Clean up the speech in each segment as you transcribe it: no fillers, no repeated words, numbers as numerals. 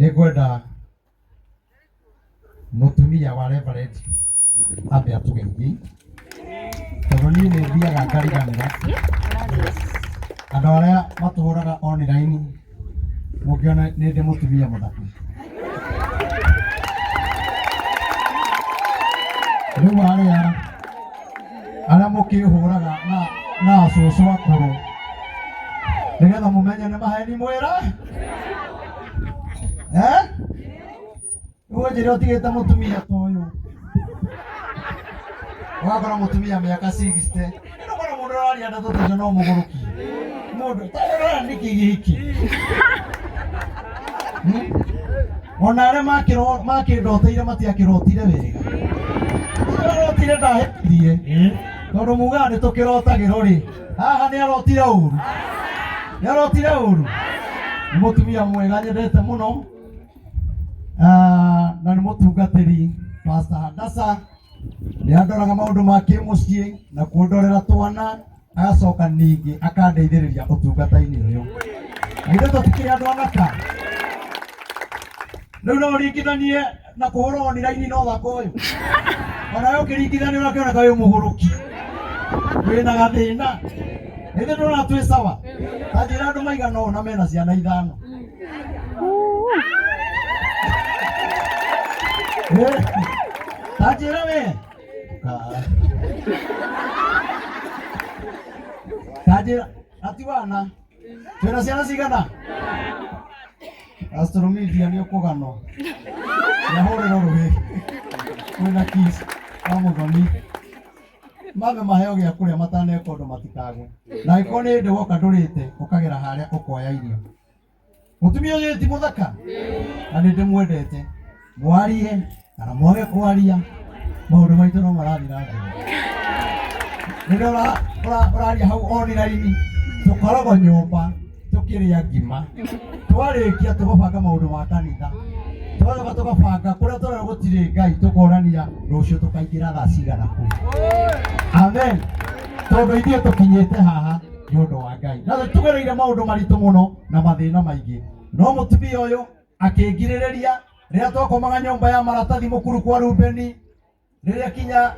Nĩngwenda mũtumia wa Reverend ambe atugeithie, tondũ niĩ nĩ thiaga ngariganĩra andũ arĩa matũhũraga online mũngĩona nĩ ndĩ mũtumia mũthaka. Rĩu arĩa mũkĩhũraga na cũcũ akũrũ nĩgetha mũmenye nĩ maheni mwĩra. Rĩu njĩre ũtigĩte mũtumia ta ũyũ, ũgakora mũtumia mĩaka 60, ũgakora mũndũ ũraria ndeto ta icio no mũgũrũki mũndũ tarora nĩkĩ gĩkĩ. Ona arĩa makĩndoteire matiakĩrotire wega, arotire ndahĩtirie tondũ mugaga nĩ tũkĩrotagĩrwo rĩ, haha nĩ arotire ũru, nĩ arotire ũru. Nĩ mũtumia mwega nyendete mũno, na nĩ mũtungatĩri Pastor Hadasa. Nĩ andoraga maũndũ ma kĩmũciĩ na kũndorera twana, agacoka ningĩ akandeithĩrĩria ũtungata-inĩ ũyũ. Ithuĩ tũtikĩrĩ andũ athaka, rĩu no ũringithanie na kũhũrwo online na ũthaka ũyũ. Ona we ũkĩringithania ũrakĩoneka wĩ mũgũrũki, wĩna gathĩna. Ithuĩ ndũrona twĩ sawa? Ta njĩra andũ maigana ũna mena ciana 5. Ta njĩra we ta njĩra atiwana twĩna ciana cigana? Astromedia nĩ ũkũganwo nĩahũrĩrwo rũhĩ kwĩna kiss wa mũthoni mabe maheo gĩa kũrĩa mataneka ũndũ matikagwe. Na angĩkorwo nĩ hĩndĩ woka ndũrĩte ũkagera harĩa ũkoya irio. Mũtumia ũyũ ti mũthaka na nĩ ndĩmwendete, mwarie kana mwage kwaria maũndũ maitũ no marathiĩ na mbere. Rĩrĩa ũraria hau online tũkoragwo nyũmba tũkĩrĩa ngima, twarĩkia tũgabanga maũndũ ma kanitha, twacoka tũgabanga kũrĩa tũrona gũtirĩ Ngai, tũkorania rũciũ tũkaingĩra thaa cigana kũu. Amen. Tondũ ithuĩ tũkinyĩte haha nĩ ũndũ wa Ngai, na tũgereire maũndũ maritũ mũno na mathĩna maingĩ, no mũtumia ũyũ akĩngirĩrĩria. Rĩrĩa twakomaga nyũmba ya maratathi mũkuru kwa Rubeni, rĩrĩa kinya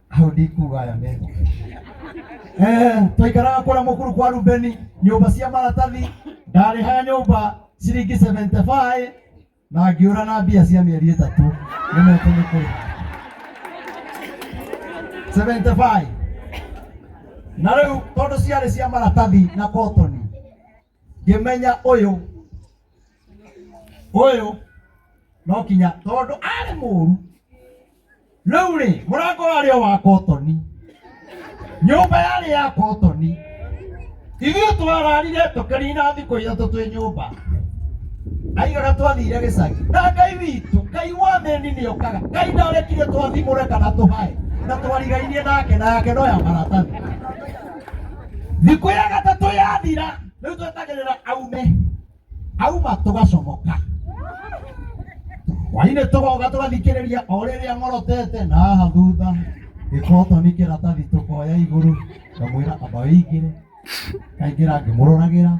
hau ndikuga aya mego, twaikaraga kũrĩa mũkuru kwa Rubeni, nyũmba cia maratathi, ndarĩhaga nyũmba ciringi 75 na ngĩũra na mbia cia mĩeri 3 nĩmete nĩ kũrĩ 75. Na rĩu tondũ ciarĩ cia maratathi na kotoni, ngĩmenya ũyũ no kinya tondũ arĩ mũru. Rĩu rĩ mũrango warĩ wa kotoni, nyũmba yarĩ ya kotoni, ithuĩ twararire tũkĩrina thikũ 3 twĩ nyũmba. Aigaga twathire gĩcagi na Ngai witũ, Ngai wa thĩni nĩ okaga. Ngai ndarekire twathimũre kana tũhae, na twarigainie nake na yake no ya maratathi. Thikũ ya 3 yathira, rĩu twetagĩrĩra auma tũgacomoka. Waine tũgoga tũgathikĩrĩria o rĩrĩa ng'orotete, na haha thutha gĩkotoni kĩratathi tũkoya igũrũ, ngamwĩra amba wĩingĩre. Kaingĩra ngĩmũroragĩra,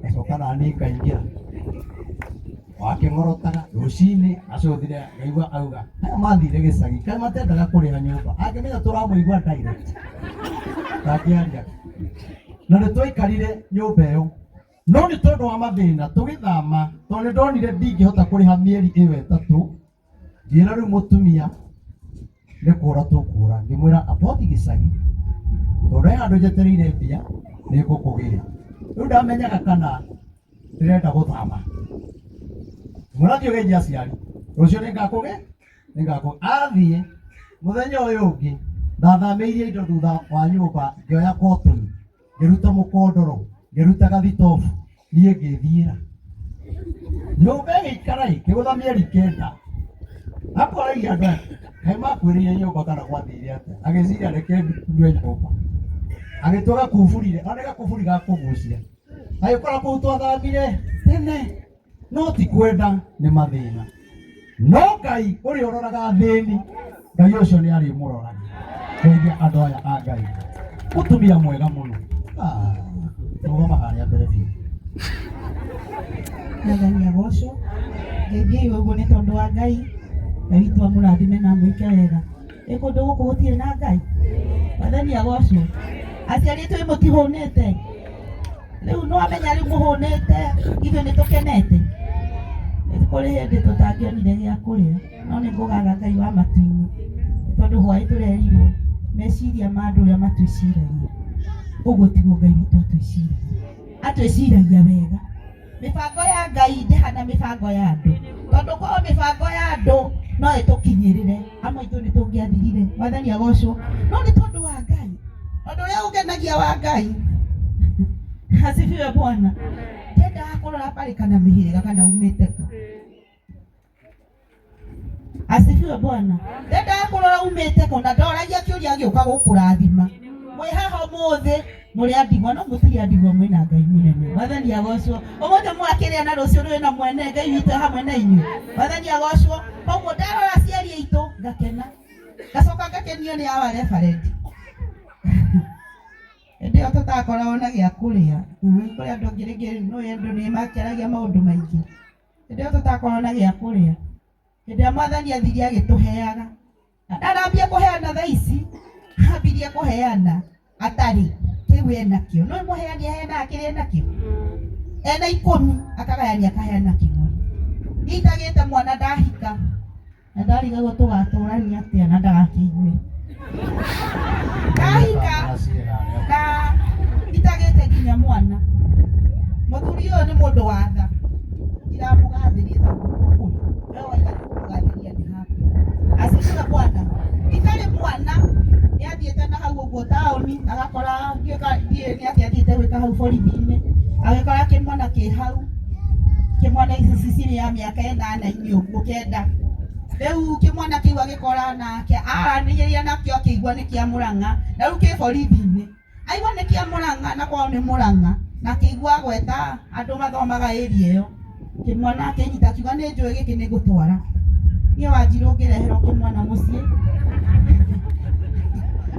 ngacoka naniĩ ngaingĩra. Wakĩng'orotaga rũcinĩ acothire ngaigua auga aya mathire gĩcagi kaĩ matendaga kũrĩha nyũmba, angĩmenya tũramũigua direct ndangĩaria. Na nĩ twaikarire nyũmba ĩyo, no nĩ tondũ wa mathĩna tũgĩthama, tondũ nĩ ndonire ndingĩhota kũrĩha mĩeri ĩyo 3. Ngĩĩra rĩu mũtumia nĩ kũũra tũkũũra, ngĩmwĩra abothi gĩcagi, tondũ he handũ njetereire mbia nĩ ngũkũgĩra. Rĩu ndamenyaga kana ndĩrenda gũthama, mũrathiĩ ũgeithie aciari, rũciũ nĩngakũge athiĩ. Mũthenya ũyũ ũngĩ ndathamĩirie indo thutha wa nyũmba, ngĩoya kotoni, ngĩruta mũkondoro, ngĩruta gathitobu, niĩ ngĩthiĩra. Nyũmba ĩgĩikara ĩkĩgũtha mĩeri 9. Akoragia andũ kaĩ makuĩrĩire nyũmba kana gwathire atĩa, agĩciria reke ndue nyũmba, agĩtua gakũburire, ona nĩ gakũburi ga kũgucia. Agĩkora kũu twathamire tene, no ti kwenda nĩ mathĩna. No Ngai ũrĩa ũroraga thĩni, Ngai ũcio nĩ arĩ mũroraga. Ngeithia andũ aya a Ngai, mũtumia mwega mũno. Rũgama harĩa mbere biũ. Nathani agocwo. Ngai uguo ni tondu wa Ngai. Ngai twa murathime na mwike wega. Kundu guku gutire na Ngai. Nathani agocwo. Aciari twi mutihunite. Riu no amenya riu muhunite. Ithuĩ nĩ tukenete. Kũrĩ hĩndĩ tũtangĩonire gĩa kũrĩa. No nĩ ngũgaga Ngai wa matu-inĩ. Tondu hwaĩ tũrerirwo meciria ma andũ ũrĩa matwĩciragia. Ũguo tiguo Ngai witũ atwĩciragia. Atwĩciragia wega. Mĩbango ya Ngai ndĩhana mĩbango ya andũ. Tondu kwa mĩbango ya andũ no ĩtũkinyĩrĩre. Amwe itũ nĩ tũngĩathirire. Mwathani agocwo. No nĩ tondu wa Ngai. Tondu ũrĩa ũngenagia wa Ngai. Asifiwe Bwana. Ndendaga kũrora barĩ kana mĩhĩrĩga kana umĩte kũ. Asifiwe Bwana. Ndendaga kũrora umĩte kũ na ndoragia kĩũria gĩũka gũkũrathima. Mwĩ haha ũmũthĩ mũrĩ andigwa no mũtirĩ andigwa mwĩna Ngai mũnene. Mwathani agocwo. Ũmũthĩ mwakĩrĩa na rũciũ rwĩ na mwene Ngai witũ hamwe na inyuĩ. Mwathani agocwo. Koguo ndarora aciari aitũ ngakena. Ngacoka ngakenio nĩ awa referendi. Ndio tutakoragwo na gĩa kũrĩa. Kũrĩ andũ ngĩrĩngĩ no andũ nĩ makĩaragia maũndũ maingĩ. Ndio tutakoragwo na gĩa kũrĩa. Ndio Mwathani athiria agĩtũheaga. Ndarambia kũheana thaa ici. Ambirie kũheana atarĩ kĩu enakĩo. No mũheani aheana kĩrĩa enakĩo. Ena 10 akagayania akaheana kĩmwe. Niĩ itagĩte mwana ndahika. Na ndarigagwo tũgatũrania atĩa na ndagakĩigue. Ndahika na itagĩte nginya mwana. Mũthuri ũyũ nĩ mũndũ wa tha. Ndiramũgathĩria tondũ wewe waigua kũgathĩria nĩ haku. Asifiwe Bwana. Itarĩ mwana nĩ athiĩte na hau ũguo taũni agakora nĩ athiĩte gwĩka hau borithi-inĩ. Agĩkora kĩmwana kĩ hau. Kĩmwana ici cirĩ ya mĩaka 8 ũguo 9. Rĩu kĩmwana kĩu agĩkora nake aranĩrĩria nakĩo akĩigua nĩ kĩa Mũrang'a. Na rĩu kĩ borithi-inĩ. Aigua nĩ kĩa Mũrang'a na kwao nĩ Mũrang'a. Na kĩigua gweta andũ mathomaga area ĩyo. Kĩmwana akĩnyita akiuga nĩ njũĩ gĩkĩ nĩ ngũtwara. Niĩ Wanjirũ ngĩreherwo kĩmwana mũciĩ.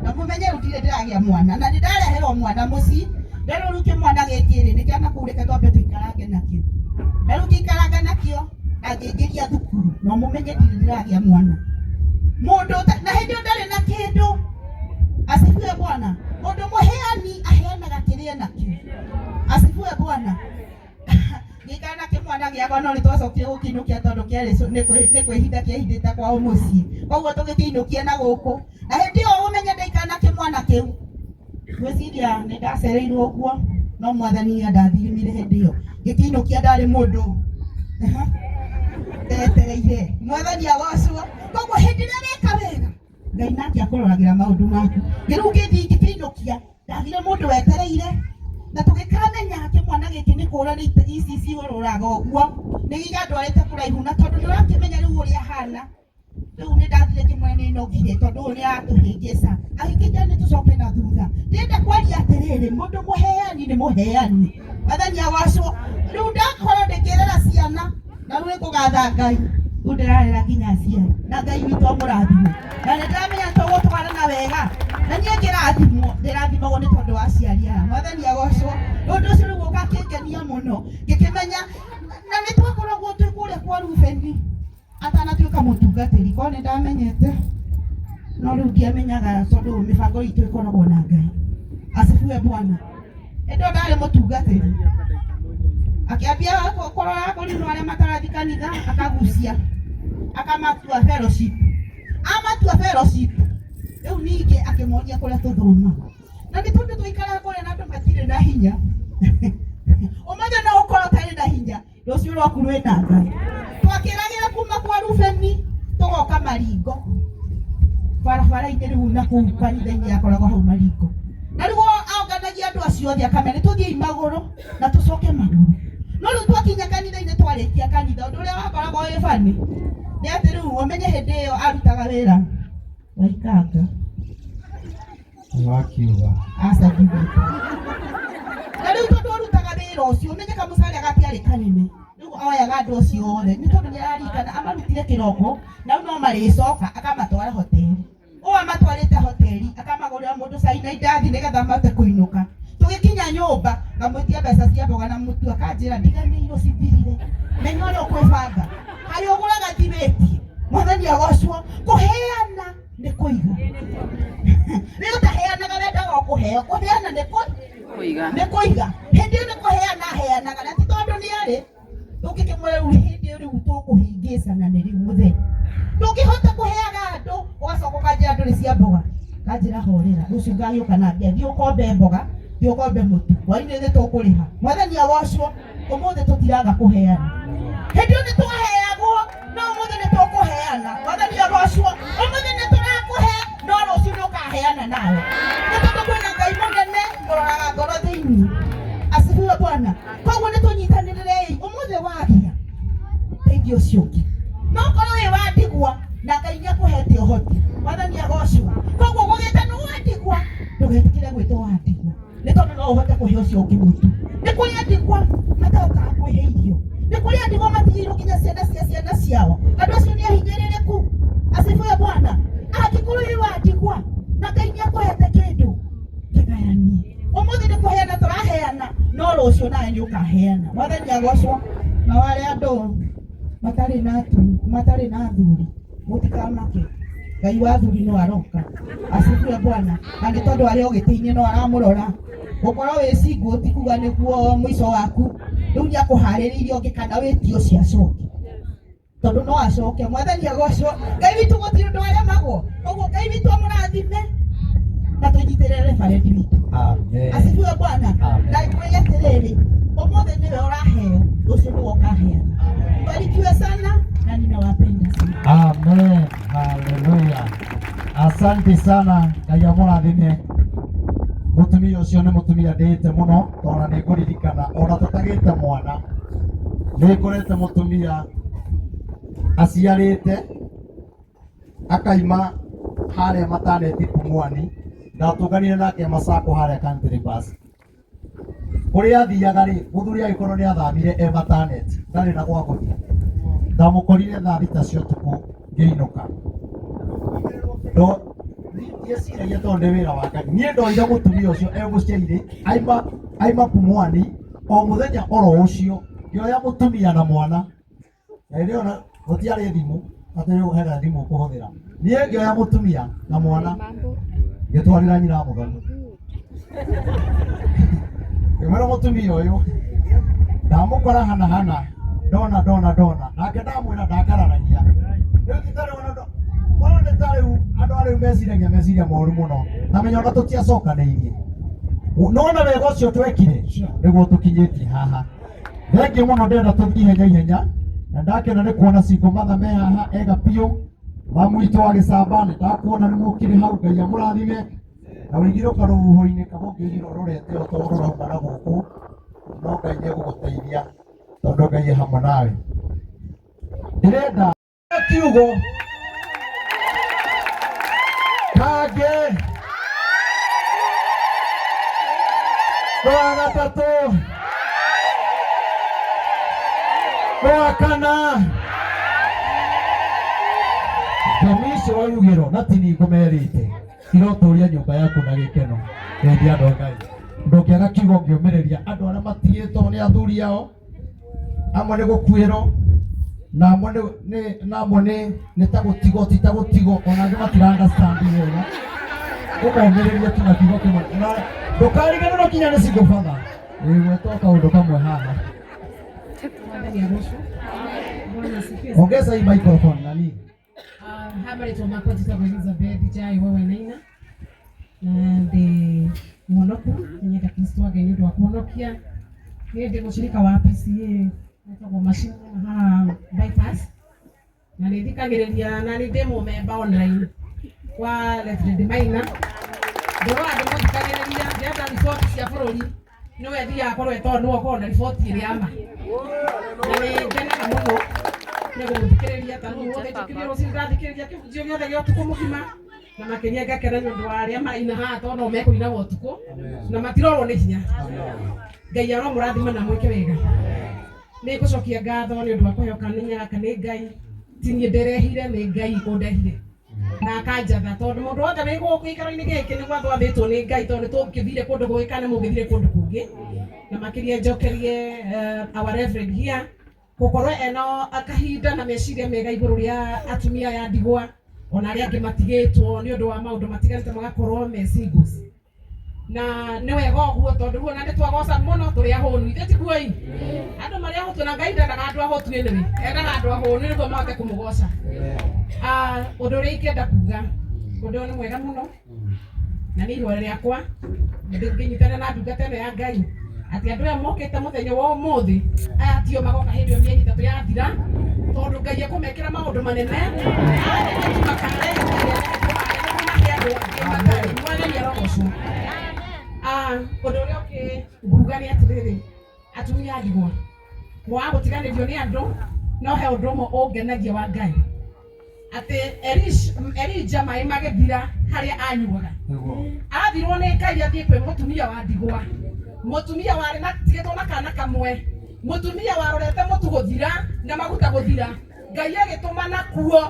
Na mũmenye rutire ndĩragĩa mwana na nĩndareherwo mwana mũciĩ. Rĩu kĩmwana gĩkĩ nĩ kĩana kũrĩka twambe tũikarange nakĩo. Na rĩu gĩikaranga nakĩo agĩingĩria thukuru. No mũmenye ndĩragĩa mwana. Mũndũ na hĩndĩ ndarĩ na kĩndũ. Asifiwe Bwana. Mũndũ mũheani aheanaga kĩrĩa nakĩo. Asifiwe Bwana. Gĩikara na kĩmwana gĩakwa no nĩtwacokire gũkĩinũkia tondũ kĩarĩ nĩ kwĩhinda kĩahindĩte kwao mũciĩ. Koguo tũgĩkĩinũkia na gũkũ. Na hĩndĩ ĩyo ũmenye ndaikara na kĩmwana kĩu. Gwĩciria nĩ ndacereirwo ũguo no Mwathani ndathirimire hĩndĩ ĩyo. Gĩkĩinũkia ndarĩ mũndũ. Ndetereire. Mwathani agocwo. Koguo hĩndĩ ĩrĩa weka wega Ngai nake akũroragĩra maũndũ maku. Rĩu ngĩkĩinũkia ndathire mũndũ wetereire. Na tũgĩkamenya kĩmwana gĩkĩ nĩ kũra ici ciũrũraga ũguo. Nĩ gĩgatwarĩte kũraihu na tondũ nĩũrakĩmenya rĩu ũrĩa hana. Rĩu nĩ ndathire kĩmwana inogire tondũ ũyũ nĩ aratũhĩngĩca. Agĩkĩnja nĩ tũcoke na thutha. Ndĩrenda kwaria atĩrĩrĩ mũndũ mũheani nĩ mũheani. Mwathani agocwo. Rĩu ndakorwo ndĩkĩrera ciana na rĩu nĩkũgatha Ngai. Rĩu ndĩrarera nginya aciari na Ngai witũ amũrathime. Na nĩndĩramenya tũgũtwarana wega. Na niĩ ndĩrathimagwo nĩ tondũ wa aciari aya. Mwathani agocwo. Ũndũ ũcio rĩu ũgakĩngenia mũno. Ngĩkĩmenya na nĩ twakoragwo twĩ kũrĩa kwa Rubeni. Atanatuĩka mũtungatĩri korwo nĩ ndamenyete. No rĩu ndiamenyaga tondũ mĩbango itũ ĩkoragwo na Ngai. Asifiwe Bwana. Ĩndo ndarĩ mũtungatĩri. Akĩambia kũrora kũrinwo arĩa matarathi kanitha akagucia. Akamatua fellowship. Amatua fellowship. Rĩu ningĩ akĩmonia kũrĩa tũthoma. Na nĩ tondũ tũikaraga kũrĩa na andũ matirĩ na hinya. Ũmũthĩ no ũkorwo ũtarĩ na hinya. Rũciũ rwaku rwĩna Ngai. Twakĩragĩra kuma kwa Rubeni tũgoka Maringo. Barabara-inĩ rĩu na kũu kanitha-inĩ yakoragwo hau Maringo. Na rĩu aonganagia andũ acio othe akamenya tũthiĩ magũrũ na tũcoke magũrũ. No rĩu twakinya kanitha-inĩ twarĩkia kanitha ũndũ ũrĩa wakoragwo wĩ bani. Nĩ atĩ rĩu ũmenye hĩndĩ ĩyo arutaga wĩra. Waikanga. Wakiuga. Aca ngiuga. Na rĩu tondũ ũrutaga wĩra ũcio ũmenye kamũcara gatiarĩ kanene. Rĩu oyaga andũ acio othe nĩ tondũ nĩararikana amarutire kĩroko na no marĩcoka akamatwara hoteli. Ũũ amatwarĩte hoteli akamagũrĩra mũndũ cai na indathi nĩgetha mahote kũinũka. Tũgĩkinya nyũmba ngamwitia mbeca cia mboga na mutu akanjira ndiganĩirwo cithirire menya ũrĩa ũkwĩbanga harĩa ũgũraga thimĩti mwathani agocwo kũheana nĩ kũiga rĩu taheanaga wendaga o kũheo kũheana nĩ kũiga hĩndĩ ĩyo nĩ kũheana aheanaga na ti tondũ nĩ arĩ ndũngĩkĩmwĩra rĩu hĩndĩ ĩyo rĩu tũkũhingĩcana nĩ rĩu mũthenya ndũngĩhota kũheaga andũ ũgacoka ũkanjĩra ndũrĩ cia mboga kanjĩra horera rũciũ ngagĩũka na mbia thiĩ ũkombe mboga thiĩ ũkombe mũtu hwaĩ-inĩ nĩ tũkũrĩha mwathani agocwo ũmũthĩ tũtiraga kũheana hĩndĩ ĩyo nĩ twaheagwo no ũmũthĩ nĩ tũkũheana mwathani agocwo ũmũthĩ nĩ tũrakũhe no rũciũ nĩ ũkaheana nawe nĩ tondũ kwĩna Ngai mũnene ũroraga ngoro thĩinĩ asifiwe Bwana koguo nĩ tũnyitanĩrĩrei ũmũthĩ wagĩa teithio ũcio ũngĩ no korwo wĩ wa ndigwa na Ngai nĩ akũhete ũhoti mwathani agocwo koguo gũgĩte nĩ wa ndigwa ndũgetĩkĩre gwĩtwo wa ndigwa nĩ tondũ no ũhote kũhe ũcio ũngĩ mũtu nĩ kũrĩ ndigwa matahotaga kwĩhe irio nĩ kũrĩ ndigwa matigĩirwo nginya ciana ciao andũ acio nĩ ahinyĩrĩrĩku asifiwe Bwana angĩkorwo wĩ wa ndigwa na Ngai nĩ akũhete kĩndũ kĩgayanie ũmũthĩ nĩ kũheana tũraheana no rũciũ nawe nĩ ũkaheana mwathani agocwo na wale andũ matarĩ na athuri mũtikamake Ngai wa athuri no aroka asifiwe Bwana na nĩ tondũ arĩa ũgĩtĩ-inĩ no aramũrora gũkorwo wĩ single ti kuga nĩguo mũico waku rĩu nĩ akũharĩrĩirie ũngĩ kana wĩtio cia acoke tondũ no acoke mwathani agocwo Ngai witũ gũtirĩ ũndũ aremagwo ũguo Ngai witũ amũrathime na tũnyitĩrĩre barendi witũ asifiwe Bwana na ikwĩre atĩrĩrĩ ũmũthĩ nĩwe ũraheo rũciũ nĩwe ũkaheana barikiwe sana na ninawapenda sana amen haleluya asante sana Ngai amũrathime mutumia ũcio nĩ mutumia ndĩte mũno tondũ nĩ ngũririkana ona tũtagĩte mwana nĩ ngorete mutumia aciarĩte akaima harĩa mataneti Pumwani ndatũnganire nake Masako harĩa country bus kũrĩa athiaga rĩ mũthuri agĩkorwo nĩ athamire mataneti ndarĩ na gwa gũthiĩ ndamũkorire thaa thita cia ũtukũ ngĩinũka yeciragia tondũ nĩ wĩra wa Ngai niĩ ndoire mũtumia ũcio egũciarire aima Pumwani o mũthenya oro ũcio ngĩoya mũtumia na mwana na hĩndĩ ĩyo gũtiarĩ thimũ atĩ hena thimũ ũkũhũthĩra niĩ ngĩoya mũtumia na mwana ngĩtwarĩra nyina mũthoni ngĩmwĩra mũtumia ũyũ ndamũkora hana ndona nake ndamwĩra ndakararagia rĩu titarĩ ona nĩ ta rĩu andũ a rĩu meciria moru mũno na menya ona tũtiacokanĩirie nona wega ũcio twekire nĩguo tũkinyĩtie haha thengiũ mũno ndĩrenda tũthiĩ ihenya na ndakena nĩ kuona Single Mother me haha ega piũ mamu witũ wa Gĩcamba nĩ ndakuona nĩ mũkĩrĩ hau Ngai amũrathime na wĩigirũka rũhuho-inĩ kaba ũngĩigirwo rũrete o tondũ rũrauma na gũkũ no Ngai nĩ egũgũteithia tondũ Ngai e hamwe nawe ndĩrenda kiugo kangĩ rwa gatatũ rwa kana Jamici wa Yugĩro na ti nĩ ngũmerĩte irotũria nyũmba yaku na gĩkeno wendi andũ a Ngai ndũngĩaga kiugo ngĩũmĩrĩria andũ arĩa matigĩtwo nĩ athuri ao amwe nĩ gũkuĩrwo na amwe nĩ ta gũtigwo ti ta gũtigwo ona angĩ matirandastandi wega ũkomĩrĩria tu na kiugo kĩmwe na ndũkariganĩrwo kinya nĩ Single Mother gwetwo kaũndũ kamwe haha ongeza hii microphone nani habari tumakwa jitagwo Elizabeth Jai wewe naina na ndi mwonoku nyenda Kristo wage ni ndwa kuonokia ni ndi mushirika wa PCA netagwo machine ha bypass na ni thikagiriria na ni demo member online kwa Reverend Maina ndoro andu muthikagiriria ndenda report cia bururi no wethi akorwo eto no akorwo na report ĩrĩa ama na ni ngenaga mũno nĩguo mũthikĩrĩria ta rĩu wothe njũkĩrĩria rũciũ ngathikĩrĩria kĩhunjio gĩothe gĩa ũtukũ mũgima na makĩria ngakena nĩ ũndũ wa arĩa maina haha tondũ no mekũinaga ũtukũ na matirorwo nĩ hinya Ngai aromũrathima na mwĩke wega nĩ ngũcokia ngatho nĩ ũndũ wa kũheoka nĩ nyaka nĩ Ngai ti niĩ ndĩrehire nĩ Ngai ũndehire na akanjatha tondũ mũndũ wothe wĩ gũkũ gĩikaro-inĩ gĩkĩ nĩ gwathwathĩtwo nĩ Ngai tondũ nĩ tũngĩthire kũndũ gũgĩka nĩ mũngĩthire kũndũ kũngĩ na makiria njokerie our reverend here gukorwo eno akahinda na meciria mega iguru ria atumia ya ndigwa ona aria angi matigitwo ni undu wa maundu matiganite magakorwo me singles na nĩ wega ũguo tondũ huo na nĩ twagoca mũno tũrĩ ahũnu ithe tiguoi andũ marĩa ahũtu na Ngai ndendaga andũ ahũtu nĩ rĩ endaga andũ ahũnu nĩguo mahote kũmũgoca ũndũ ũrĩa ingĩenda kuga ũndũ ũyũ nĩ mwega mũno na nĩ ihoya rĩakwa ngĩnyitana na ndungata ĩno ya Ngai atĩ andũ aya mokĩte mũthenya wa ũmũthĩ aya tio magoka hĩndĩ ĩyo mĩeri ĩtatũ yathira tondũ Ngai ekũmekĩra maũndũ manene ũndũ ũrĩa ũngĩ nguga nĩ atĩrĩrĩ atumia a ndigwa mwaga gũtiganĩrio nĩ andũ no he ũndũ ũmwe ũngenagia wa Ngai atĩ Elija maĩ magĩthira harĩa anyuaga athirwo nĩ Ngai athiĩ kwĩ mũtumia wa ndigwa mũtumia warĩ na tigĩtwo na kana kamwe mũtumia warorete mũtu gũthira na maguta gũthira Ngai agĩtũma nakuo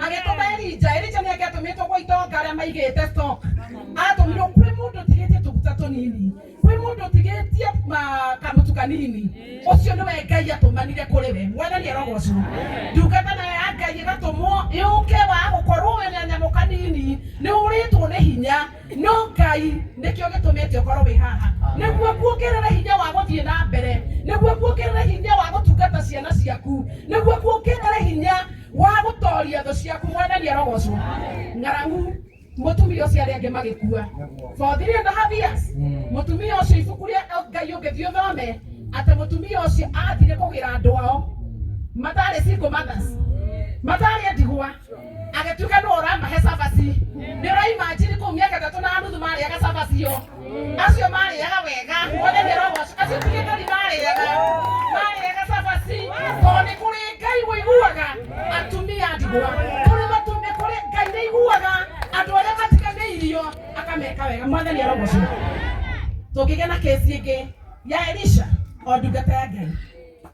agĩtũma Elija nĩ agĩtũmĩtwo kwa itonga arĩa maigĩte stock atũmirwo kwĩ mũndũ ũtigĩtie tũguta tũnini kwĩ mũndũ ũtigĩtie kamũtu kanini ũcio nĩwe Ngai atũmanire kũrĩ we mwathani arogocwo ndungata nayo ya Ngai ĩgatũmwo yũke wa gũkorwo wĩna nyamũ kanini nĩ ũrĩtwo nĩ hinya no Ngai nĩkĩo gĩtũmĩte ũkorwo wĩ haha nĩguo kuongerera hinya wa gũthiĩ na mbere nĩguo kuongerera hinya wa gũtungata ciana ciaku nĩguo kuongerera hinya wa gũtoria thũ ciaku mwathani arogocwo ng'aragu mũtumia ũcio arĩa angĩ magĩkua for 3.5 years mũtumia ũcio ibuku rĩa Ngai ũngĩthiĩ ũthome atĩ mũtumia ũcio athire kũgĩra andũ ao matarĩ single mothers matarĩ ndigwa agĩtuĩka nĩ ũramahe cabaci nĩ ũraimagine kũu mĩaka 3.5 marĩaga cabaci ĩyo acio marĩaga wega mwathani arogocwo acio tigĩtari marĩaga cabaci tondũ nĩ kũrĩ Ngai wĩiguaga atumia ndigwa kũrĩ Ngai nĩ aiguaga andũ arĩa matiganĩirio akameka wega mwathani arogocwo tũngĩgĩa na kesi ĩngĩ ya Elisha o ndungata ya Ngai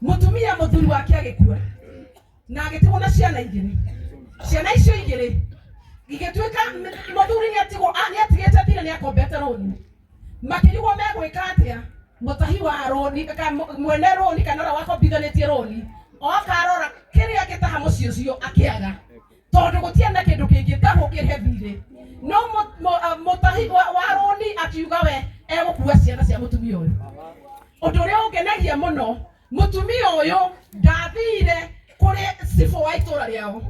mũtumia mũthuri wake agĩkua na agĩtigwo na ciana igĩrĩ ciana icio igĩrĩ igĩtuĩka mũthuri nĩatigĩte thirĩ nĩakombete rũni makĩrigwo megwĩka atĩa mũtahi wa rũni mwene rũni kana ũrĩa wakombithanĩtie rũni okarora kĩrĩa angĩtaha mũciĩ ũcio akĩaga tondũ gũtiarĩ na kĩndũ kĩngĩtahwo kĩrĩhe thirĩ no mũtahi wa rũni akiuga we egũkua ciana cia mũtumia ũyũ ũndũ ũrĩa ũngenagia mũno mũtumia ũyũ ndathire kũrĩ cibũ wa itũra rĩao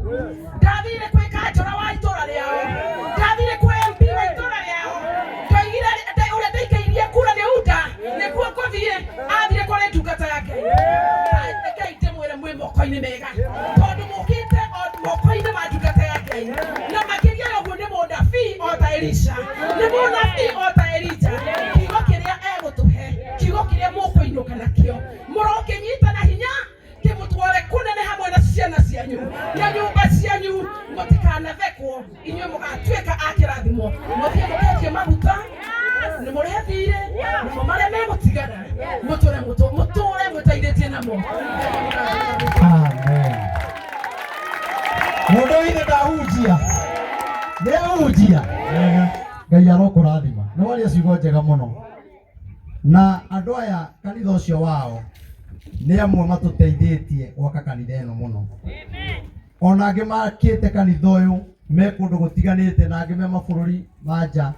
ndathire kwĩ kanjũra wa itũra rĩao ndathire kwĩ MP wa itũra rĩao ndoigire ũrĩa ndaikĩirie kura nĩ uda nĩguo ngũthiĩ athire kũrĩ ndungata ya Ngai ndĩmwĩre mwĩ moko-inĩ mega tondũ mũkĩte moko-inĩ ma ndungata ya Ngai na makĩria ũguo nĩ mũnabii o ta Elisha nĩ mũnabii o ta Elija kiugo kĩrĩa egũtũhe kiugo kĩrĩa mũkũinũka nakĩo mũrokĩnyita na hinya kĩmũtware kũnene hamwe na ciana cianyu na nyũmba cianyu mũtikanathekwo inyuĩ mũgatuĩka a kĩrathimo mũthiĩ mũkendia maguta nĩ mũrĩhe thirĩ namo marĩa megũtigara mũtũre mwĩteithĩtie namo. Amen. Mũndũ wĩna ndahunjia nĩahunjia Ngai arokũrathima nĩ waria ciugo njega mũno na andũ aya kanitha ũcio wao nĩ amwe matũteithĩtie gwaka kanitha ĩno mũno ona angĩ makĩte kanitha ũyũ me kũndũ gũtiganĩte na angĩ me mabũrũri ma nja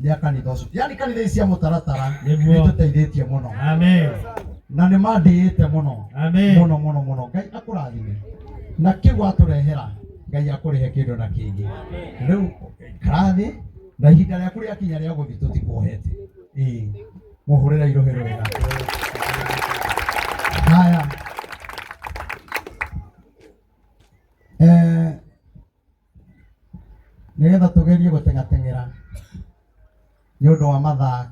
nĩ kanitha ũcio yani kanitha ici cia mũtaratara nĩtũteithĩtie mũno amen na nĩ mandĩĩte mũno amen mũno Ngai akũrathime na kĩu atũrehera Ngai akũrĩhe kĩndũ na kĩngĩ rĩu karathi na ihinda rĩaku rĩakinya rĩa gũthiĩ tũtikuohete mũhũrĩra irohero wega haya nĩgetha tũgerie gũteng'ateng'era nĩ ũndũ wa mathaa